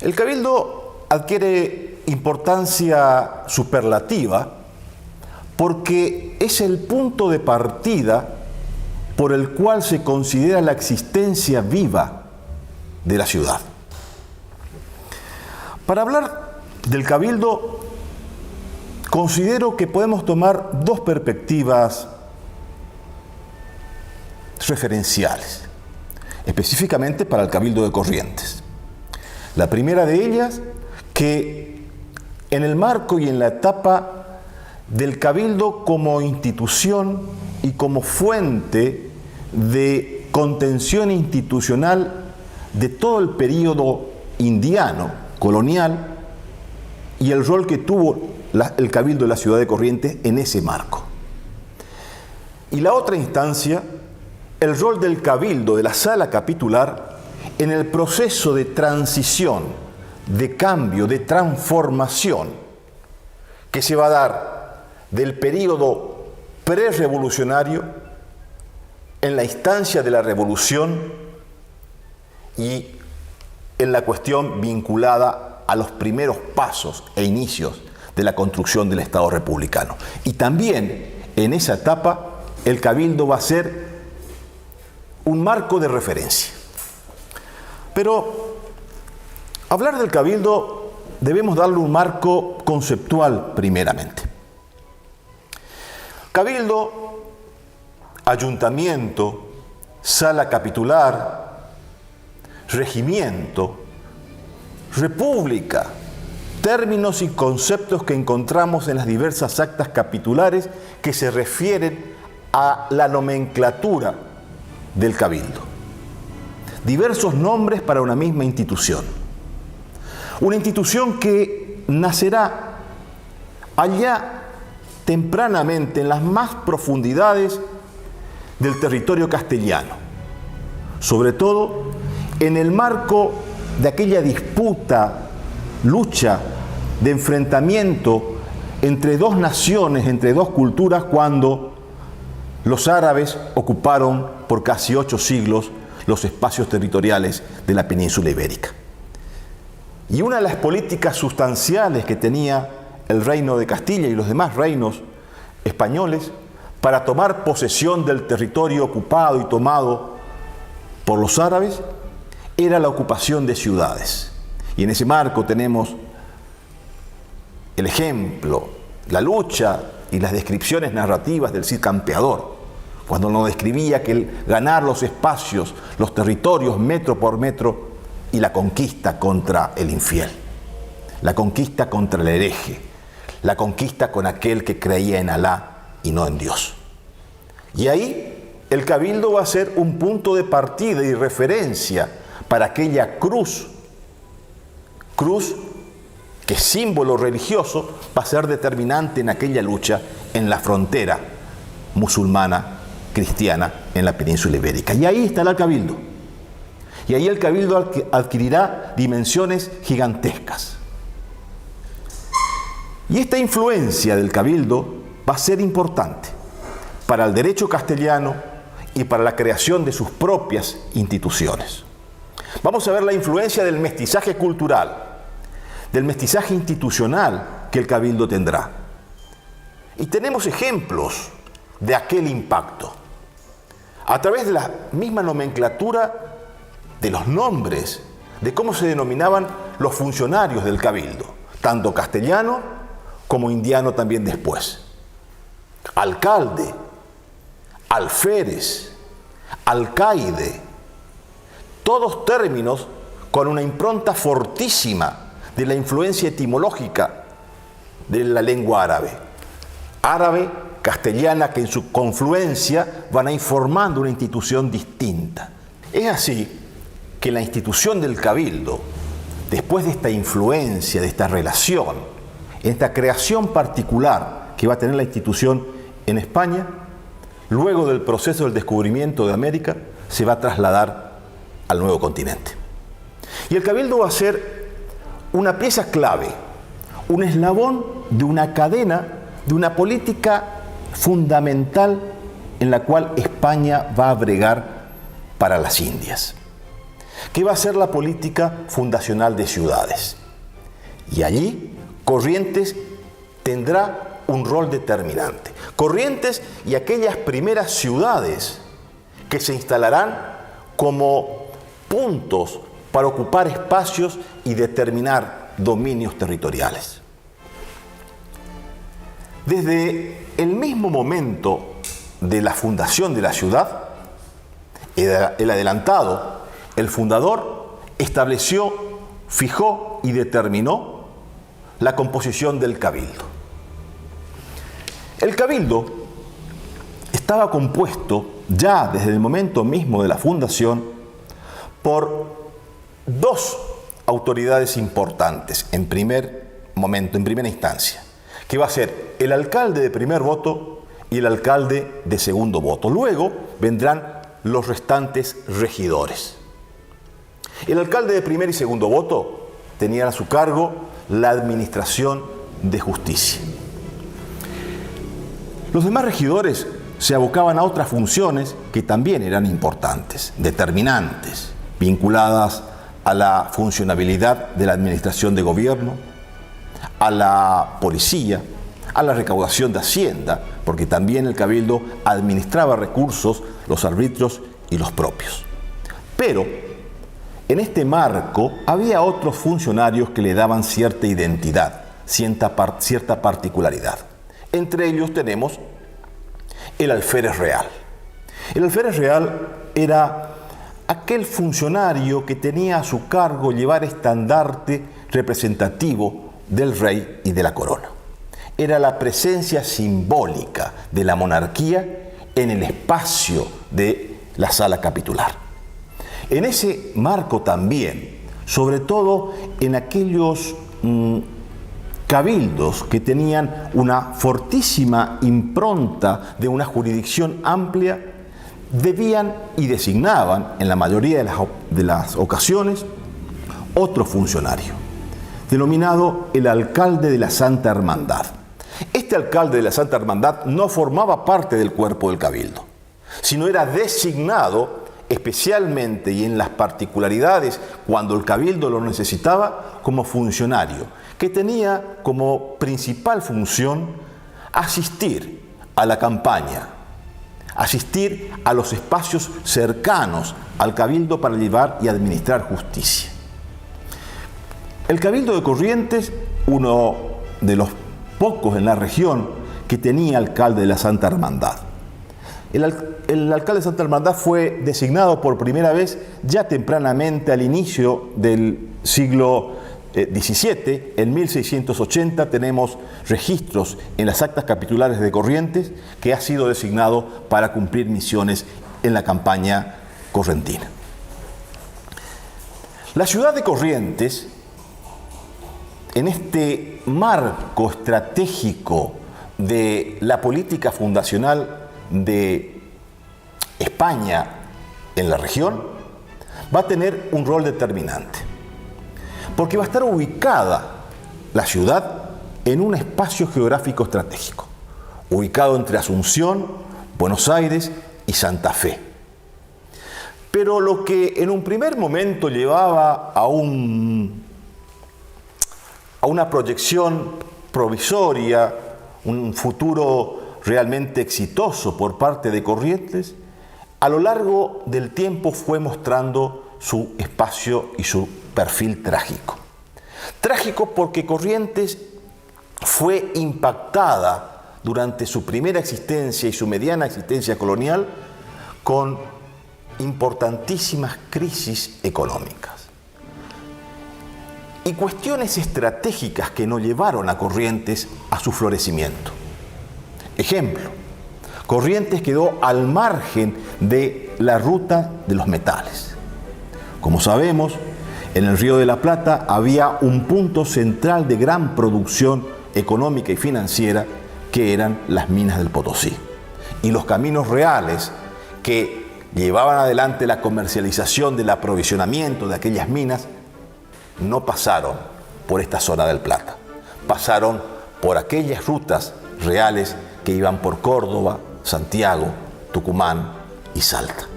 El cabildo adquiere importancia superlativa porque es el punto de partida por el cual se considera la existencia viva de la ciudad. Para hablar del cabildo, considero que podemos tomar dos perspectivas referenciales, específicamente para el Cabildo de Corrientes. La primera de ellas, que en el marco y en la etapa del Cabildo como institución y como fuente de contención institucional de todo el período indiano, colonial, y el rol que tuvo el Cabildo de la ciudad de Corrientes en ese marco. Y la otra instancia, el rol del Cabildo, de la Sala Capitular, en el proceso de transición, de cambio, de transformación que se va a dar del período prerrevolucionario en la instancia de la revolución y en la cuestión vinculada a los primeros pasos e inicios de la construcción del Estado republicano. Y también en esa etapa el Cabildo va a ser un marco de referencia. Pero hablar del Cabildo debemos darle un marco conceptual primeramente. Cabildo, ayuntamiento, sala capitular, regimiento, república, términos y conceptos que encontramos en las diversas actas capitulares que se refieren a la nomenclatura del Cabildo. Diversos nombres para una misma institución. Una institución que nacerá allá tempranamente en las más profundidades del territorio castellano, sobre todo en el marco de aquella disputa, lucha, de enfrentamiento entre dos naciones, entre dos culturas, cuando los árabes ocuparon por casi 8 siglos los espacios territoriales de la península ibérica. Y una de las políticas sustanciales que tenía el reino de Castilla y los demás reinos españoles para tomar posesión del territorio ocupado y tomado por los árabes era la ocupación de ciudades. Y en ese marco tenemos el ejemplo, la lucha y las descripciones narrativas del Cid Campeador, cuando nos describía que el ganar los espacios, los territorios metro por metro y la conquista contra el infiel, la conquista contra el hereje, la conquista con aquel que creía en Alá y no en Dios. Y ahí el Cabildo va a ser un punto de partida y referencia para aquella cruz que símbolo religioso va a ser determinante en aquella lucha en la frontera musulmana cristiana en la península ibérica. Y ahí estará el Cabildo. Y ahí el Cabildo adquirirá dimensiones gigantescas. Y esta influencia del Cabildo va a ser importante para el derecho castellano y para la creación de sus propias instituciones. Vamos a ver la influencia del mestizaje cultural, del mestizaje institucional que el Cabildo tendrá. Y tenemos ejemplos de aquel impacto a través de la misma nomenclatura de los nombres, de cómo se denominaban los funcionarios del Cabildo, tanto castellano como indiano también después. Alcalde, alférez, alcaide, todos términos con una impronta fortísima de la influencia etimológica de la lengua árabe. Árabe, castellana, que en su confluencia van a ir formando una institución distinta. Es así que la institución del Cabildo, después de esta influencia, de esta relación, esta creación particular que va a tener la institución en España, luego del proceso del descubrimiento de América, se va a trasladar al nuevo continente. Y el Cabildo va a ser una pieza clave, un eslabón de una cadena, de una política fundamental en la cual España va a bregar para las Indias. que va a ser la política fundacional de ciudades. Y allí Corrientes tendrá un rol determinante. Corrientes y aquellas primeras ciudades que se instalarán como puntos para ocupar espacios y determinar dominios territoriales. Desde el mismo momento de la fundación de la ciudad, el adelantado, el fundador, estableció, fijó y determinó la composición del cabildo. El cabildo estaba compuesto ya desde el momento mismo de la fundación por dos autoridades importantes en primer momento, en primera instancia, que va a ser el alcalde de primer voto y el alcalde de segundo voto. Luego vendrán los restantes regidores. El alcalde de primer y segundo voto tenía a su cargo la administración de justicia. Los demás regidores se abocaban a otras funciones que también eran importantes, determinantes, vinculadas a la funcionabilidad de la administración de gobierno, a la policía, a la recaudación de hacienda, porque también el cabildo administraba recursos, los arbitrios y los propios. Pero en este marco había otros funcionarios que le daban cierta identidad, cierta particularidad. Entre ellos tenemos el alférez real. El alférez real era aquel funcionario que tenía a su cargo llevar estandarte representativo del rey y de la corona. Era la presencia simbólica de la monarquía en el espacio de la sala capitular. En ese marco también, sobre todo en aquellos cabildos que tenían una fortísima impronta de una jurisdicción amplia, debían y designaban, en la mayoría de las ocasiones, otro funcionario, denominado el alcalde de la Santa Hermandad. Este alcalde de la Santa Hermandad no formaba parte del cuerpo del cabildo, sino era designado especialmente y en las particularidades cuando el cabildo lo necesitaba como funcionario, que tenía como principal función asistir a la campaña, asistir a los espacios cercanos al cabildo para llevar y administrar justicia. El cabildo de Corrientes, uno de los pocos en la región que tenía alcalde de la Santa Hermandad. El alcalde de Santa Hermandad fue designado por primera vez ya tempranamente al inicio del siglo XVII. En 1680 tenemos registros en las actas capitulares de Corrientes que ha sido designado para cumplir misiones en la campaña correntina. La ciudad de Corrientes, en este marco estratégico de la política fundacional de España en la región, va a tener un rol determinante, porque va a estar ubicada la ciudad en un espacio geográfico estratégico, ubicado entre Asunción, Buenos Aires y Santa Fe. Pero lo que en un primer momento llevaba a una proyección provisoria, un futuro realmente exitoso por parte de Corrientes, a lo largo del tiempo fue mostrando su espacio y su perfil trágico. Trágico porque Corrientes fue impactada durante su primera existencia y su mediana existencia colonial con importantísimas crisis económicas y cuestiones estratégicas que no llevaron a Corrientes a su florecimiento. Ejemplo, Corrientes quedó al margen de la ruta de los metales. Como sabemos, en el Río de la Plata había un punto central de gran producción económica y financiera que eran las minas del Potosí. Y los caminos reales que llevaban adelante la comercialización del aprovisionamiento de aquellas minas no pasaron por esta zona del Plata, pasaron por aquellas rutas reales que iban por Córdoba, Santiago, Tucumán y Salta.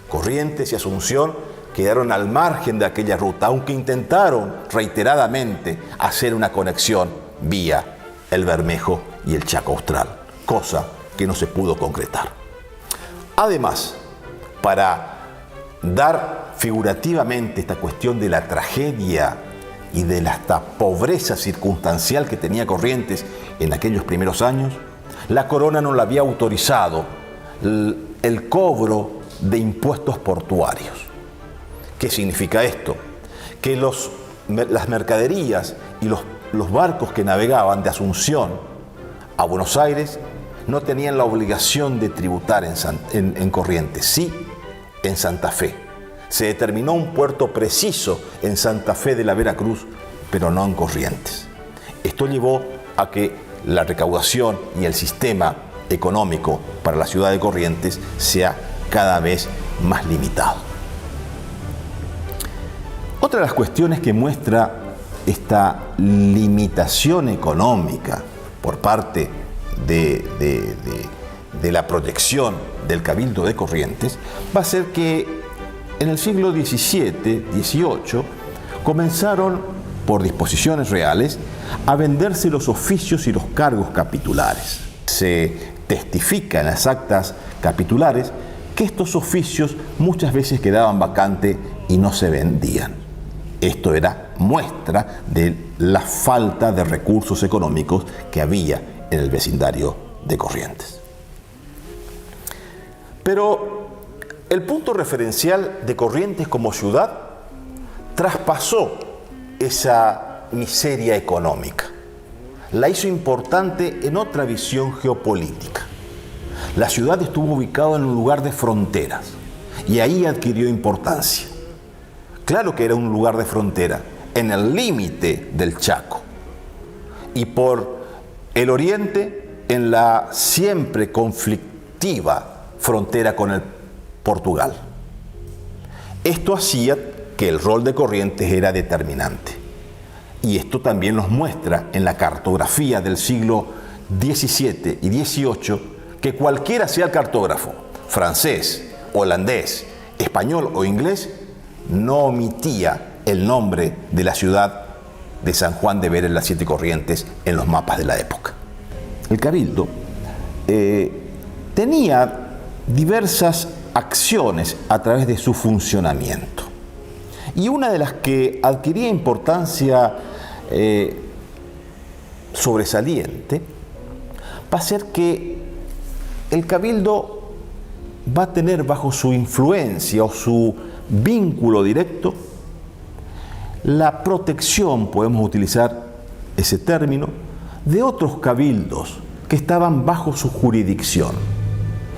Corrientes y Asunción quedaron al margen de aquella ruta, aunque intentaron reiteradamente hacer una conexión vía el Bermejo y el Chaco Austral, cosa que no se pudo concretar. Además, para dar figurativamente esta cuestión de la tragedia y de la hasta pobreza circunstancial que tenía Corrientes en aquellos primeros años, la corona no le había autorizado el cobro de impuestos portuarios. ¿Qué significa esto? Que las mercaderías y los barcos que navegaban de Asunción a Buenos Aires no tenían la obligación de tributar en Corrientes, sí en Santa Fe. Se determinó un puerto preciso en Santa Fe de la Veracruz, pero no en Corrientes. Esto llevó a que la recaudación y el sistema económico para la ciudad de Corrientes sea cada vez más limitado. Otra de las cuestiones que muestra esta limitación económica por parte de la proyección del Cabildo de Corrientes va a ser que en el siglo XVII, XVIII, comenzaron, por disposiciones reales, a venderse los oficios y los cargos capitulares. Se testifica en las actas capitulares que estos oficios muchas veces quedaban vacantes y no se vendían. Esto era muestra de la falta de recursos económicos que había en el vecindario de Corrientes. Pero el punto referencial de Corrientes como ciudad traspasó esa miseria económica. La hizo importante en otra visión geopolítica. La ciudad estuvo ubicada en un lugar de fronteras y ahí adquirió importancia. Claro que era un lugar de frontera, en el límite del Chaco. Y por el oriente, en la siempre conflictiva frontera con el Portugal. Esto hacía que el rol de Corrientes era determinante. Y esto también nos muestra en la cartografía del siglo XVII y XVIII que cualquiera sea el cartógrafo, francés, holandés, español o inglés, no omitía el nombre de la ciudad de San Juan de Vera en las Siete Corrientes en los mapas de la época. El Cabildo tenía diversas acciones a través de su funcionamiento. Y una de las que adquiría importancia sobresaliente va a ser que el Cabildo va a tener bajo su influencia o su vínculo directo la protección, podemos utilizar ese término, de otros cabildos que estaban bajo su jurisdicción.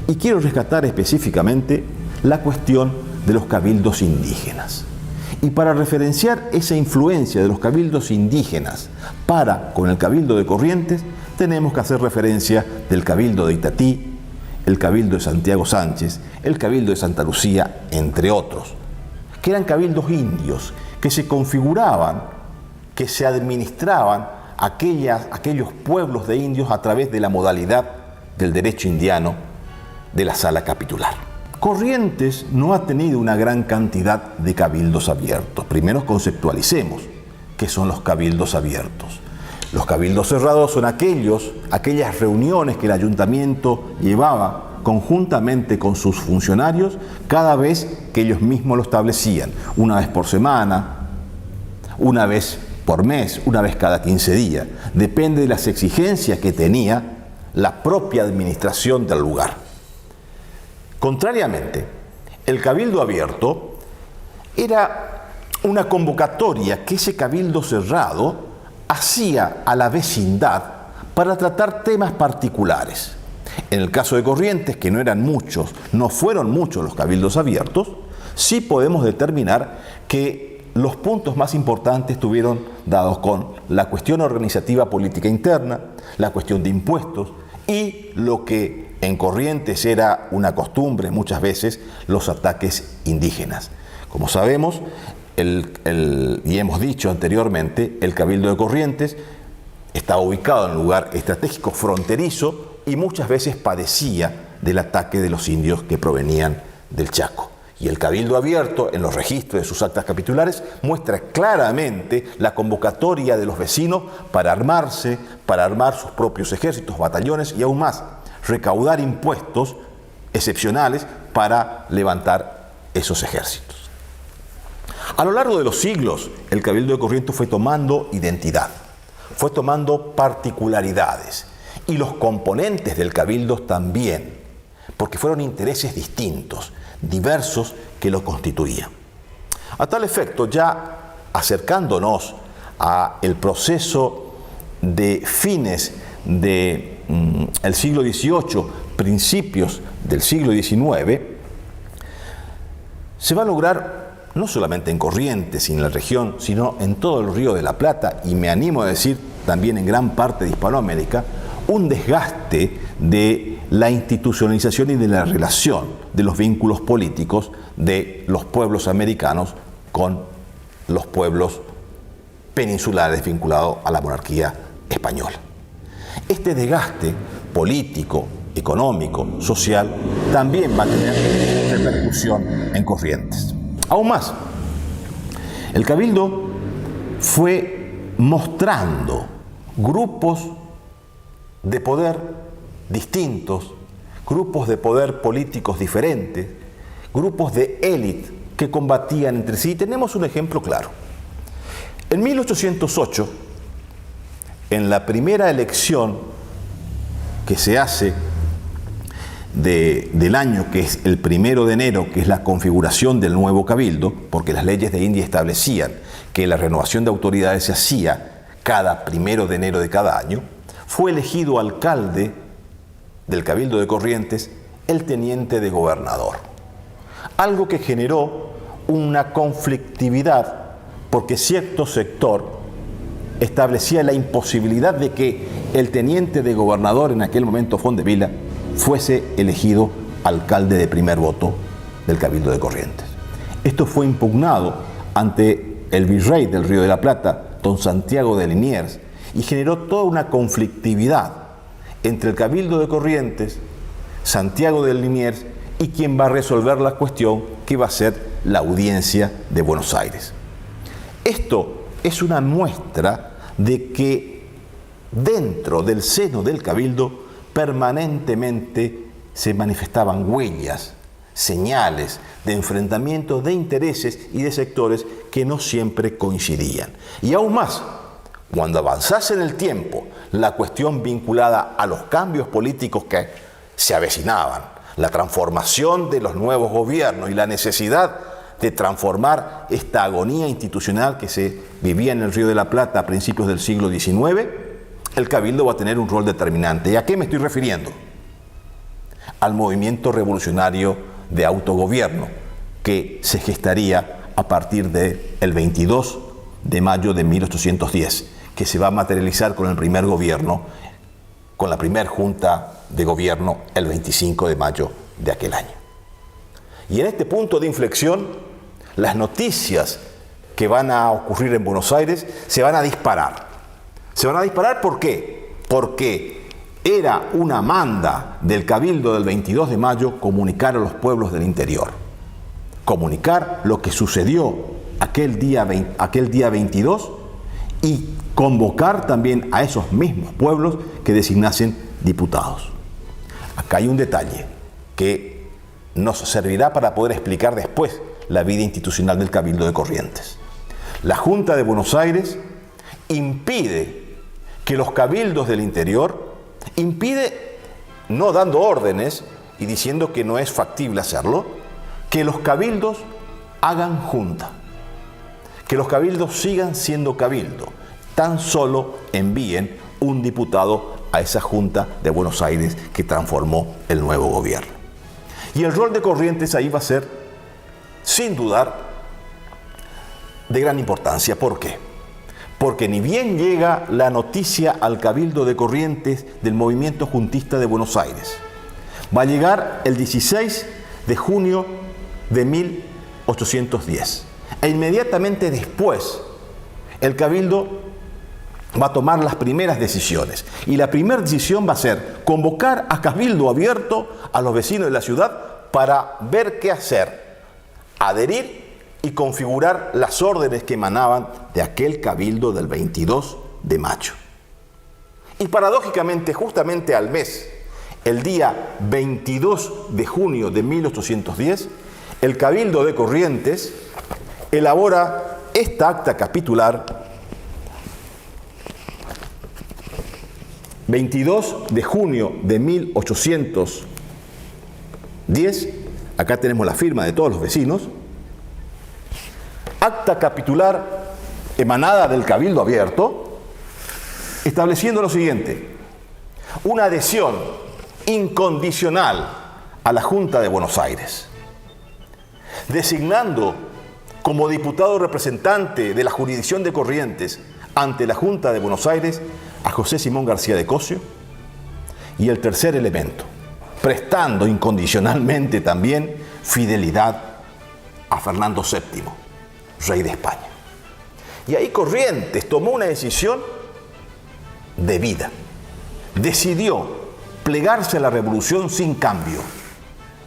Y quiero rescatar específicamente la cuestión de los cabildos indígenas. Y para referenciar esa influencia de los cabildos indígenas con el Cabildo de Corrientes, tenemos que hacer referencia del Cabildo de Itatí, el Cabildo de Santiago Sánchez, el Cabildo de Santa Lucía, entre otros, que eran cabildos indios que se configuraban, que se administraban aquellos pueblos de indios a través de la modalidad del derecho indiano de la sala capitular. Corrientes no ha tenido una gran cantidad de cabildos abiertos. Primero conceptualicemos qué son los cabildos abiertos. Los cabildos cerrados son aquellas reuniones que el ayuntamiento llevaba conjuntamente con sus funcionarios cada vez que ellos mismos lo establecían, una vez por semana, una vez por mes, una vez cada 15 días. Depende de las exigencias que tenía la propia administración del lugar. Contrariamente, el cabildo abierto era una convocatoria que ese cabildo cerrado hacía a la vecindad para tratar temas particulares. En el caso de Corrientes, que no fueron muchos los cabildos abiertos, sí podemos determinar que los puntos más importantes estuvieron dados con la cuestión organizativa política interna, la cuestión de impuestos y lo que en Corrientes era una costumbre muchas veces, los ataques indígenas. Como sabemos, y hemos dicho anteriormente, el Cabildo de Corrientes estaba ubicado en un lugar estratégico fronterizo y muchas veces padecía del ataque de los indios que provenían del Chaco. Y el Cabildo Abierto, en los registros de sus actas capitulares, muestra claramente la convocatoria de los vecinos para armarse, para armar sus propios ejércitos, batallones y aún más, recaudar impuestos excepcionales para levantar esos ejércitos. A lo largo de los siglos, el Cabildo de Corrientes fue tomando identidad, fue tomando particularidades, y los componentes del Cabildo también, porque fueron intereses distintos, diversos, que lo constituían. A tal efecto, ya acercándonos a el proceso de fines del siglo XVIII, principios del siglo XIX, se va a lograr no solamente en Corrientes y en la región, sino en todo el Río de la Plata, y me animo a decir también en gran parte de Hispanoamérica, un desgaste de la institucionalización y de la relación de los vínculos políticos de los pueblos americanos con los pueblos peninsulares vinculados a la monarquía española. Este desgaste político, económico, social, también va a tener repercusión en Corrientes. Aún más, el Cabildo fue mostrando grupos de poder distintos, grupos de poder políticos diferentes, grupos de élite que combatían entre sí. Tenemos un ejemplo claro. En 1808, en la primera elección que se hace del año, que es el 1 de enero, que es la configuración del nuevo Cabildo, porque las leyes de India establecían que la renovación de autoridades se hacía cada 1 de enero de cada año, fue elegido alcalde del Cabildo de Corrientes el teniente de gobernador. Algo que generó una conflictividad, porque cierto sector establecía la imposibilidad de que el teniente de gobernador, en aquel momento Fondevila, fuese elegido alcalde de primer voto del Cabildo de Corrientes. Esto fue impugnado ante el virrey del Río de la Plata, don Santiago de Liniers, y generó toda una conflictividad entre el Cabildo de Corrientes, Santiago de Liniers, y quien va a resolver la cuestión, que va a ser la Audiencia de Buenos Aires. Esto es una muestra de que dentro del seno del Cabildo permanentemente se manifestaban huellas, señales de enfrentamiento de intereses y de sectores que no siempre coincidían. Y aún más, cuando avanzase en el tiempo la cuestión vinculada a los cambios políticos que se avecinaban, la transformación de los nuevos gobiernos y la necesidad de transformar esta agonía institucional que se vivía en el Río de la Plata a principios del siglo XIX, el Cabildo va a tener un rol determinante. ¿Y a qué me estoy refiriendo? Al movimiento revolucionario de autogobierno que se gestaría a partir del 22 de mayo de 1810, que se va a materializar con el primer gobierno, con la primera junta de gobierno el 25 de mayo de aquel año. Y en este punto de inflexión, las noticias que van a ocurrir en Buenos Aires se van a disparar. ¿Se van a disparar por qué? Porque era una manda del Cabildo del 22 de mayo comunicar a los pueblos del interior. Comunicar lo que sucedió aquel día 22 y convocar también a esos mismos pueblos que designasen diputados. Acá hay un detalle que nos servirá para poder explicar después la vida institucional del Cabildo de Corrientes. La Junta de Buenos Aires impide que los cabildos del interior, no dando órdenes y diciendo que no es factible hacerlo, que los cabildos hagan junta, que los cabildos sigan siendo cabildo, tan solo envíen un diputado a esa Junta de Buenos Aires que transformó el nuevo gobierno. Y el rol de Corrientes ahí va a ser, sin dudar, de gran importancia. ¿Por qué? Porque ni bien llega la noticia al Cabildo de Corrientes del movimiento juntista de Buenos Aires, va a llegar el 16 de junio de 1810. E inmediatamente después, el Cabildo va a tomar las primeras decisiones. Y la primera decisión va a ser convocar a Cabildo Abierto a los vecinos de la ciudad para ver qué hacer adherir y configurar las órdenes que emanaban de aquel cabildo del 22 de mayo. Y paradójicamente, justamente al mes, el día 22 de junio de 1810, el Cabildo de Corrientes elabora esta acta capitular. 22 de junio de 1810, acá tenemos la firma de todos los vecinos, acta capitular emanada del Cabildo Abierto, estableciendo lo siguiente: una adhesión incondicional a la Junta de Buenos Aires, designando como diputado representante de la jurisdicción de Corrientes ante la Junta de Buenos Aires a José Simón García de Cossio, y el tercer elemento, prestando incondicionalmente también fidelidad a Fernando VII, rey de España. Y ahí Corrientes tomó una decisión de vida. Decidió plegarse a la revolución sin cambio,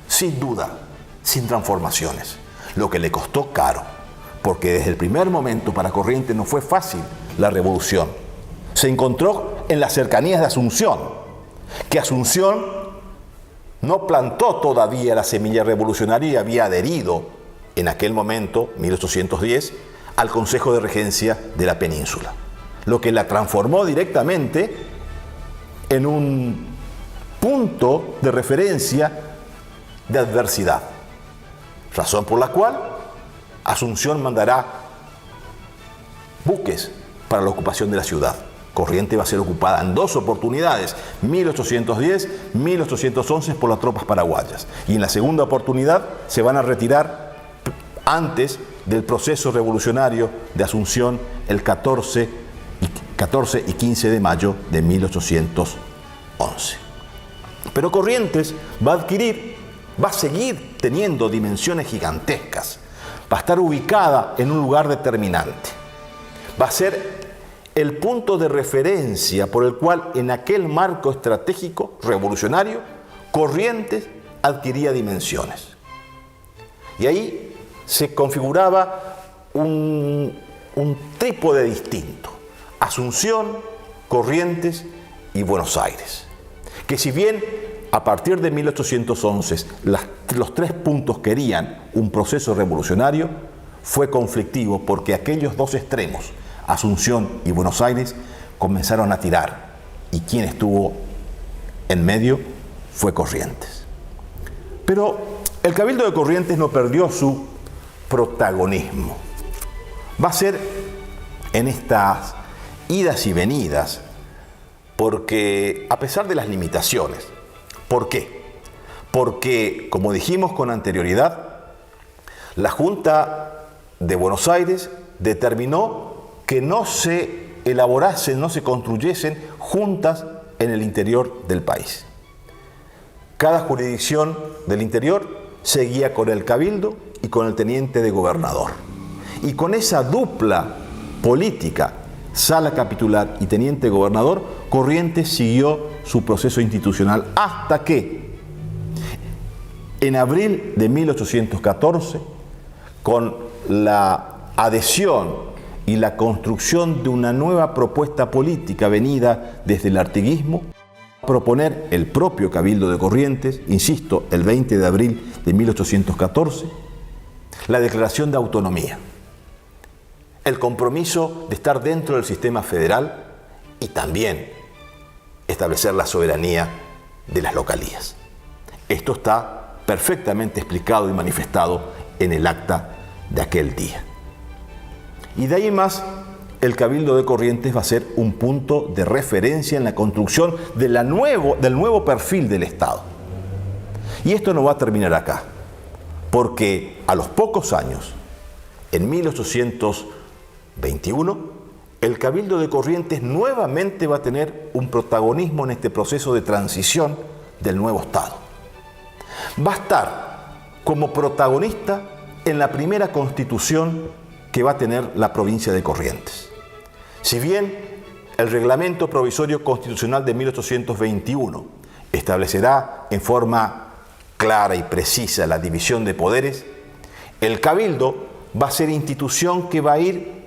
sin duda, sin transformaciones, lo que le costó caro, porque desde el primer momento para Corrientes no fue fácil la revolución. Se encontró en las cercanías de Asunción, que Asunción no plantó todavía la semilla revolucionaria y había adherido en aquel momento, 1810, al Consejo de Regencia de la península, lo que la transformó directamente en un punto de referencia de adversidad, razón por la cual Asunción mandará buques para la ocupación de la ciudad. Corrientes va a ser ocupada en dos oportunidades, 1810, 1811 por las tropas paraguayas. Y en la segunda oportunidad se van a retirar antes del proceso revolucionario de Asunción el 14 y 15 de mayo de 1811. Pero Corrientes va a seguir teniendo dimensiones gigantescas, va a estar ubicada en un lugar determinante, va a ser el punto de referencia por el cual en aquel marco estratégico revolucionario Corrientes adquiría dimensiones. Y ahí se configuraba un trípode distinto: Asunción, Corrientes y Buenos Aires, que si bien a partir de 1811 los tres puntos querían un proceso revolucionario, fue conflictivo porque aquellos dos extremos, Asunción y Buenos Aires, comenzaron a tirar, y quien estuvo en medio fue Corrientes. Pero el Cabildo de Corrientes no perdió su protagonismo. Va a ser en estas idas y venidas, porque a pesar de las limitaciones, ¿por qué? Porque, como dijimos con anterioridad, la Junta de Buenos Aires determinó que no se elaborasen, no se construyesen juntas en el interior del país. Cada jurisdicción del interior seguía con el cabildo y con el teniente de gobernador. Y con esa dupla política, sala capitular y teniente de gobernador, Corrientes siguió su proceso institucional hasta que, en abril de 1814, con la adhesión y la construcción de una nueva propuesta política venida desde el artiguismo, proponer el propio Cabildo de Corrientes, insisto, el 20 de abril de 1814, la declaración de autonomía, el compromiso de estar dentro del sistema federal y también establecer la soberanía de las localías. Esto está perfectamente explicado y manifestado en el acta de aquel día. Y de ahí en más, el Cabildo de Corrientes va a ser un punto de referencia en la construcción del nuevo perfil del Estado. Y esto no va a terminar acá, porque a los pocos años, en 1821, el Cabildo de Corrientes nuevamente va a tener un protagonismo en este proceso de transición del nuevo Estado. Va a estar como protagonista en la primera constitución que va a tener la provincia de Corrientes. Si bien el Reglamento Provisorio Constitucional de 1821 establecerá en forma clara y precisa la división de poderes, El cabildo va a ser institución que va a ir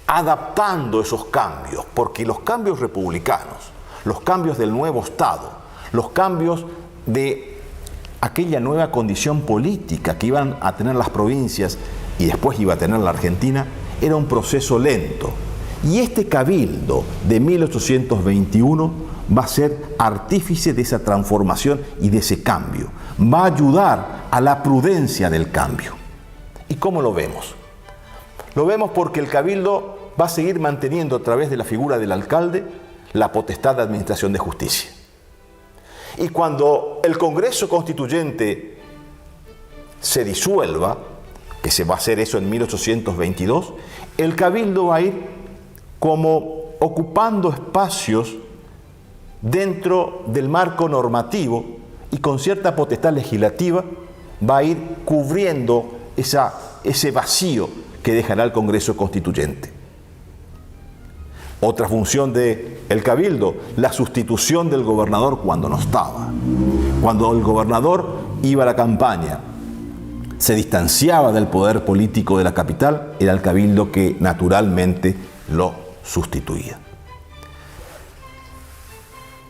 adaptando esos cambios, porque los cambios republicanos, los cambios del nuevo Estado, los cambios de aquella nueva condición política que iban a tener las provincias y después iba a tener la Argentina, era un proceso lento. Y este cabildo de 1821 va a ser artífice de esa transformación y de ese cambio. Va a ayudar a la prudencia del cambio. ¿Y cómo lo vemos? Lo vemos porque el cabildo va a seguir manteniendo a través de la figura del alcalde la potestad de administración de justicia. Y cuando el Congreso Constituyente se disuelva, que se va a hacer eso en 1822, el cabildo va a ir como ocupando espacios dentro del marco normativo y con cierta potestad legislativa va a ir cubriendo ese vacío que dejará el Congreso Constituyente. Otra función del cabildo, la sustitución del gobernador cuando no estaba. Cuando el gobernador iba a la campaña, se distanciaba del poder político de la capital, era el cabildo que naturalmente lo sustituía.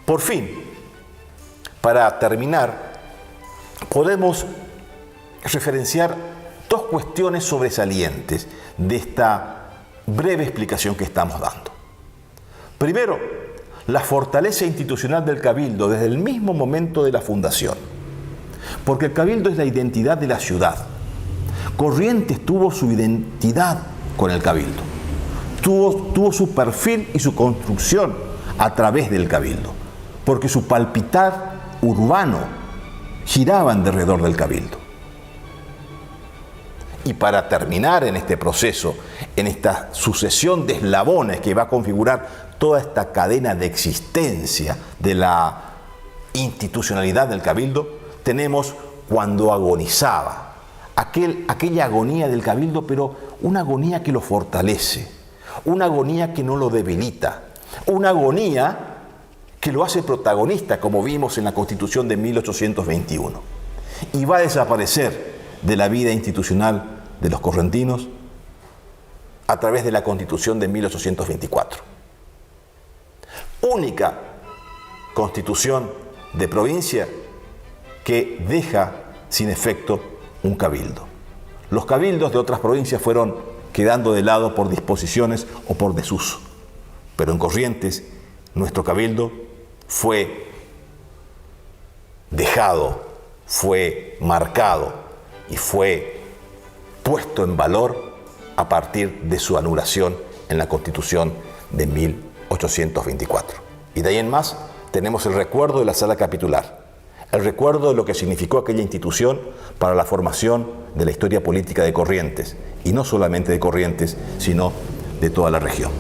Por fin, para terminar, podemos referenciar dos cuestiones sobresalientes de esta breve explicación que estamos dando. Primero, la fortaleza institucional del cabildo desde el mismo momento de la fundación, porque el cabildo es la identidad de la ciudad. Corrientes tuvo su identidad con el cabildo, tuvo su perfil y su construcción a través del cabildo, porque su palpitar urbano giraba en derredor del cabildo. Y para terminar en este proceso, en esta sucesión de eslabones que va a configurar toda esta cadena de existencia de la institucionalidad del cabildo, tenemos cuando agonizaba, aquella agonía del cabildo, pero una agonía que lo fortalece, una agonía que no lo debilita, una agonía que lo hace protagonista, como vimos en la Constitución de 1821. Y va a desaparecer de la vida institucional de los correntinos a través de la Constitución de 1824. Única constitución de provincia que deja sin efecto un cabildo. Los cabildos de otras provincias fueron quedando de lado por disposiciones o por desuso, pero en Corrientes nuestro cabildo fue dejado, fue marcado y fue puesto en valor a partir de su anulación en la Constitución de 1824. Y de ahí en más tenemos el recuerdo de la sala capitular, el recuerdo de lo que significó aquella institución para la formación de la historia política de Corrientes, y no solamente de Corrientes, sino de toda la región.